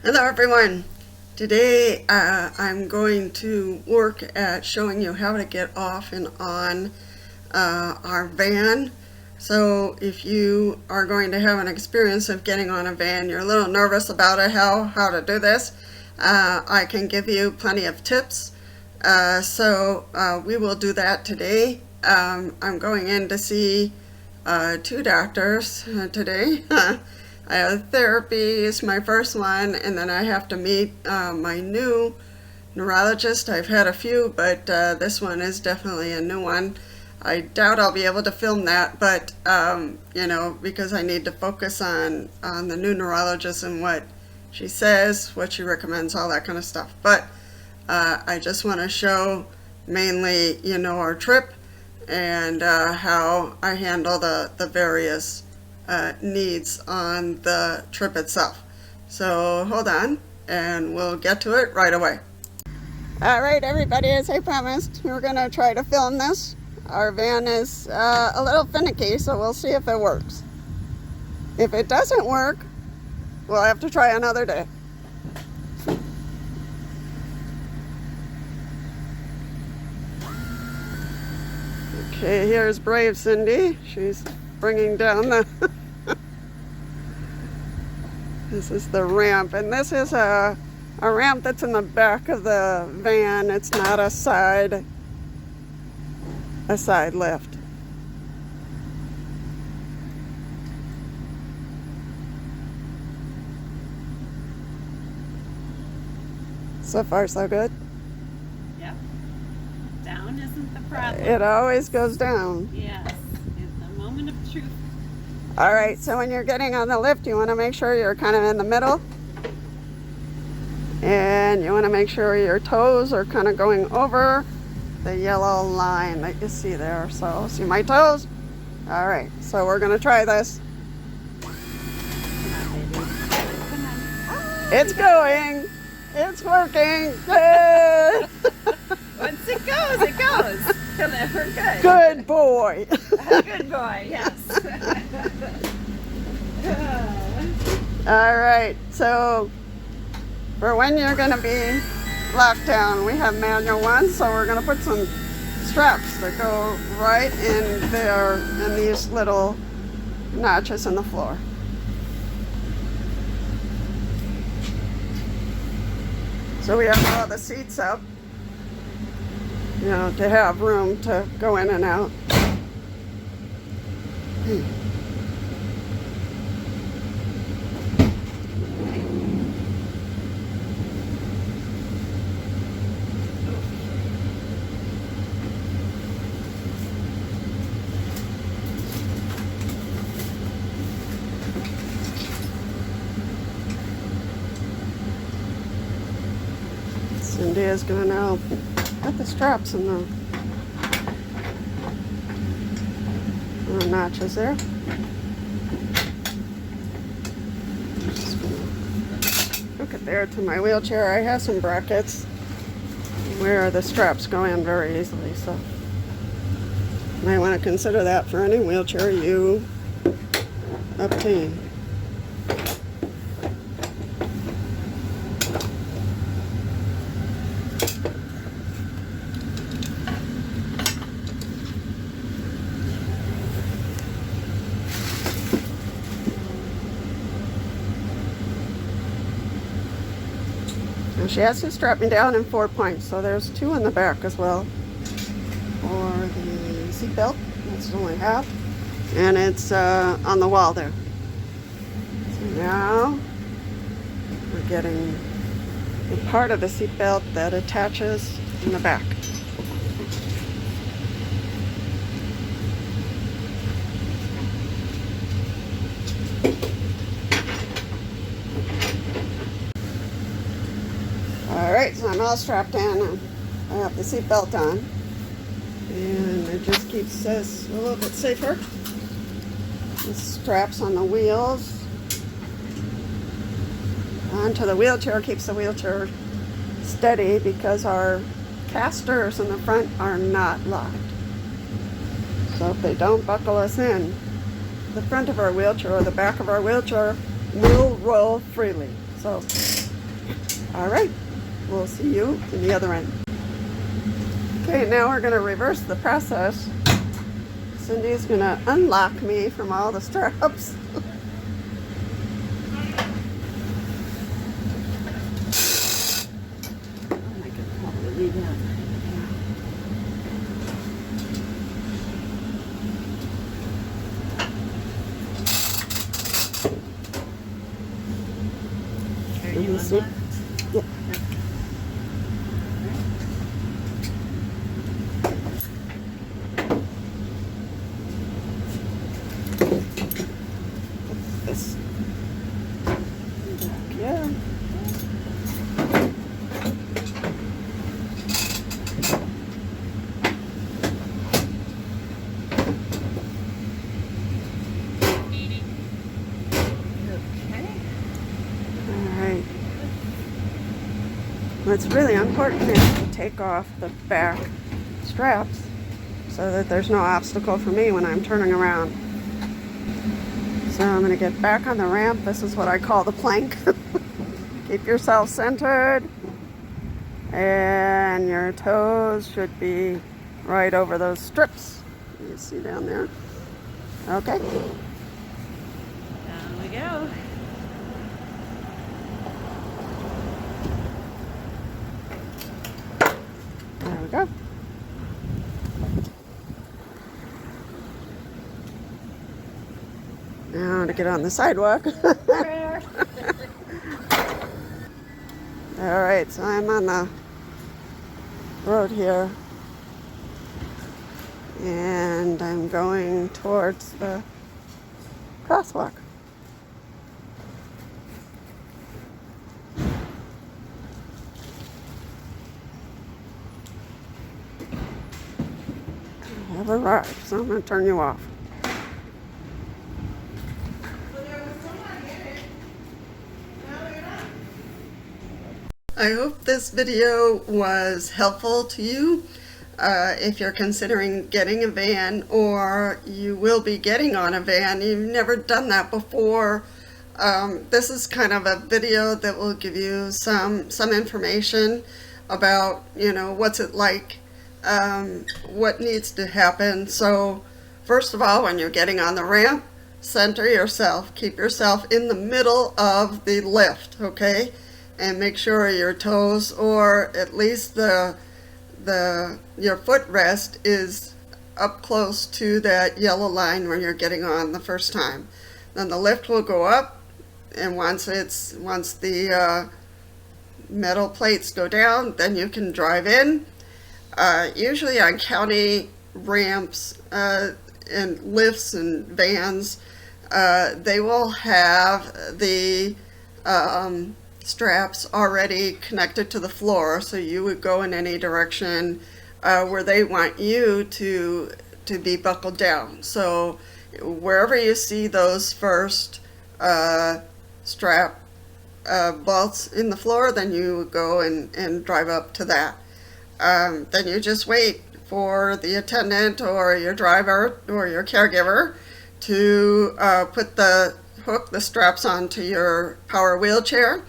Hello everyone. Today I'm going to work at showing you how to get off and on our van. So if you are going to have an experience of getting on a van, you're a little nervous about it, how to do this, I can give you plenty of tips. So we will do that today. I'm going in to see two doctors today. Therapy is my first one, and then I have to meet my new neurologist. I've had a few, but this one is definitely a new one. I doubt I'll be able to film that, but because I need to focus on the new neurologist and what she says, what she recommends, all that kind of stuff. But I just want to show mainly, our trip and how I handle the various needs on the trip itself. So hold on and we'll get to it right away. All right, everybody, as I promised, we're going to try to film this. Our van is a little finicky, so we'll see if it works. If it doesn't work, we'll have to try another day. Okay, here's brave Cindy. She's bringing down the this is the ramp, and this is a ramp that's in the back of the van. It's not a side lift. So far so good. Yep. Down isn't the problem. It always goes down. Yes. It's the moment of truth. All right, so when you're getting on the lift, you want to make sure you're kind of in the middle. And you want to make sure your toes are kind of going over the yellow line that you see there. So, see my toes? All right, so we're going to try this. Come on, baby. Come on. Oh, It's going. It's working. Good. Once it goes, it goes. We're good. Good boy. Good boy, yes. All right, so for when you're going to be locked down, we have manual ones, so we're going to put some straps that go right in there in these little notches in the floor. So we have all the seats up, to have room to go in and out. Cindy is going to now put the straps in the notches there. Just gonna hook it there to my wheelchair. I have some brackets where the straps go in very easily, so you might want to consider that for any wheelchair you obtain. She has to strap me down in 4 points, so there's 2 in the back as well for the seat belt. That's only half, and it's on the wall there. So now we're getting the part of the seat belt that attaches in the back. Alright, so I'm all strapped in and I have the seat belt on, and it just keeps us a little bit safer. The straps on the wheels onto the wheelchair keeps the wheelchair steady because our casters in the front are not locked. So if they don't buckle us in, the front of our wheelchair or the back of our wheelchair will roll freely. So, all right, we'll see you in the other end. Okay, now we're going to reverse the process. Cindy's going to unlock me from all the straps. I could probably leave that. Are Let you me see. unlocked? Yeah. This. Yeah. Okay. All right. What's really important is to take off the back straps so that there's no obstacle for me when I'm turning around. So I'm going to get back on the ramp. This is what I call the plank. Keep yourself centered, and your toes should be right over those strips you see down there. Okay. Down we go. There we go. Now to get on the sidewalk. All right, so I'm on the road here, and I'm going towards the crosswalk. I have arrived, so I'm going to turn you off. I hope this video was helpful to you. If you're considering getting a van, or you will be getting on a van, you've never done that before, this is kind of a video that will give you some information about, you know, what's it like, what needs to happen. So first of all, when you're getting on the ramp, center yourself. Keep yourself in the middle of the lift, okay? And make sure your toes, or at least your footrest, is up close to that yellow line when you're getting on the first time. Then the lift will go up, and once the metal plates go down, then you can drive in. Usually on county ramps and lifts and vans, they will have the straps already connected to the floor, so you would go in any direction where they want you to be buckled down. So wherever you see those first strap bolts in the floor, then you would go and drive up to that. Then you just wait for the attendant or your driver or your caregiver to put the straps onto your power wheelchair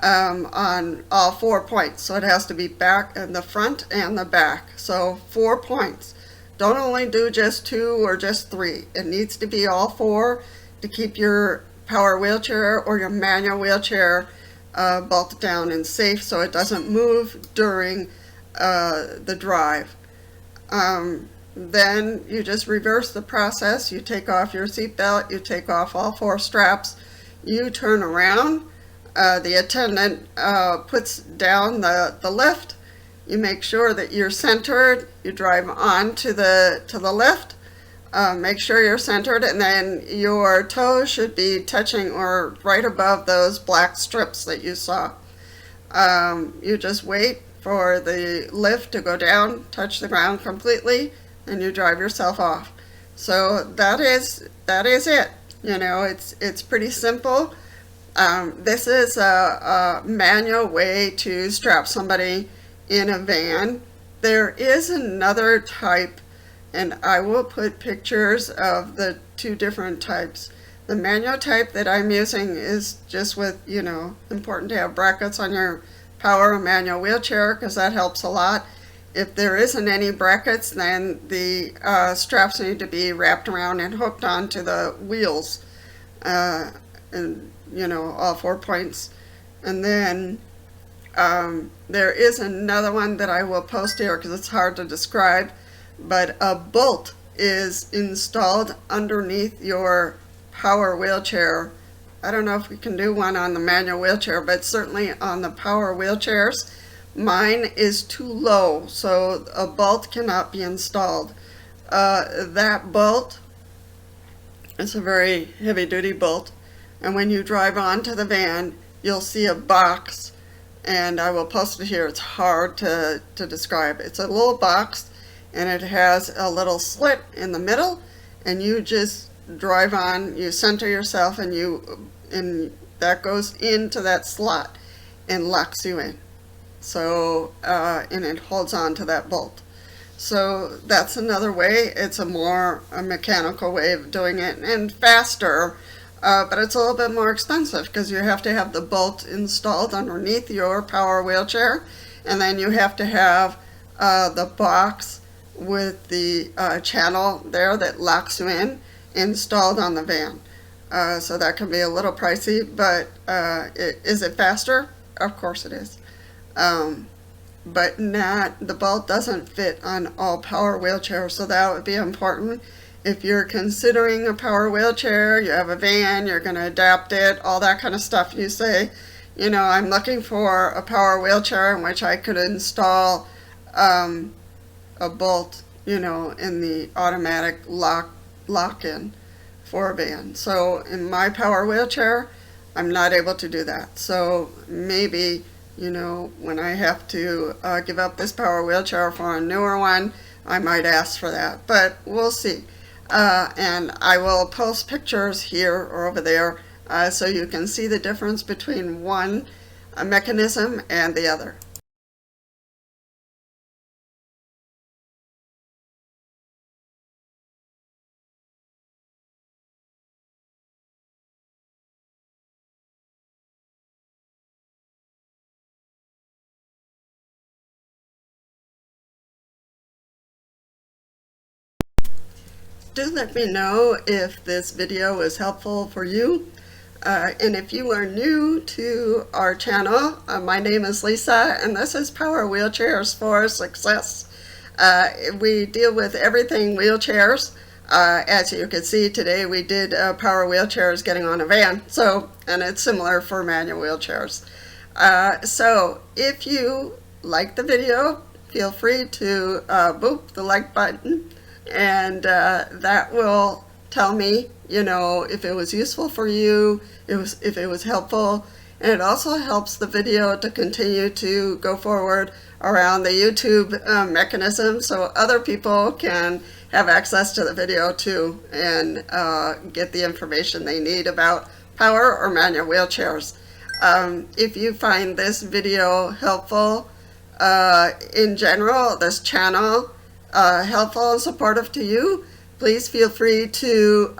on all 4 points. So it has to be back and the front and the back. So 4 points. Don't only do just 2 or just 3. It needs to be all 4 to keep your power wheelchair or your manual wheelchair bolted down and safe, so it doesn't move during the drive. Then you just reverse the process. You take off your seatbelt, you take off all 4 straps, you turn around, the attendant puts down the lift, you make sure that you're centered, you drive on to the lift, make sure you're centered, and then your toes should be touching or right above those black strips that you saw. You just wait for the lift to go down, touch the ground completely, and you drive yourself off. So that is it. You know, it's pretty simple. This is a manual way to strap somebody in a van. There is another type, and I will put pictures of the 2 different types. The manual type that I'm using is just with, important to have brackets on your power manual wheelchair because that helps a lot. If there isn't any brackets, then the straps need to be wrapped around and hooked onto the wheels, and all 4 points. And then there is another one that I will post here because it's hard to describe, but a bolt is installed underneath your power wheelchair. I don't know if we can do one on the manual wheelchair, but certainly on the power wheelchairs. Mine is too low, so a bolt cannot be installed. That bolt is a very heavy-duty bolt, and when you drive onto the van, you'll see a box, and I will post it here. It's hard to describe. It's a little box, and it has a little slit in the middle, and you just drive on, you center yourself, and that goes into that slot and locks you in. So, and it holds on to that bolt. So that's another way. It's a mechanical way of doing it and faster, but it's a little bit more expensive because you have to have the bolt installed underneath your power wheelchair, and then you have to have the box with the channel there that locks you in installed on the van. So that can be a little pricey, but is it faster? Of course it is. But the bolt doesn't fit on all power wheelchairs, so that would be important. If you're considering a power wheelchair, you have a van, you're going to adapt it, all that kind of stuff, you say, I'm looking for a power wheelchair in which I could install a bolt, in the automatic lock-in for a van. So in my power wheelchair, I'm not able to do that. So maybe when I have to give up this power wheelchair for a newer one, I might ask for that, but we'll see. And I will post pictures here or over there so you can see the difference between one mechanism and the other. Do let me know if this video was helpful for you. And if you are new to our channel, my name is Lisa, and this is Power Wheelchairs for Success. We deal with everything wheelchairs. As you can see today, we did power wheelchairs getting on a van, and it's similar for manual wheelchairs. So if you like the video, feel free to boop the like button, and that will tell me, if it was useful for you, if it was helpful, and it also helps the video to continue to go forward around the YouTube mechanism so other people can have access to the video too and get the information they need about power or manual wheelchairs. If you find this video helpful in general, this channel helpful and supportive to you, please feel free to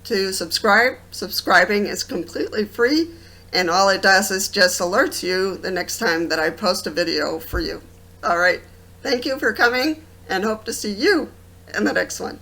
subscribe. Subscribing is completely free, and all it does is just alerts you the next time that I post a video for you. All right, thank you for coming, and hope to see you in the next one.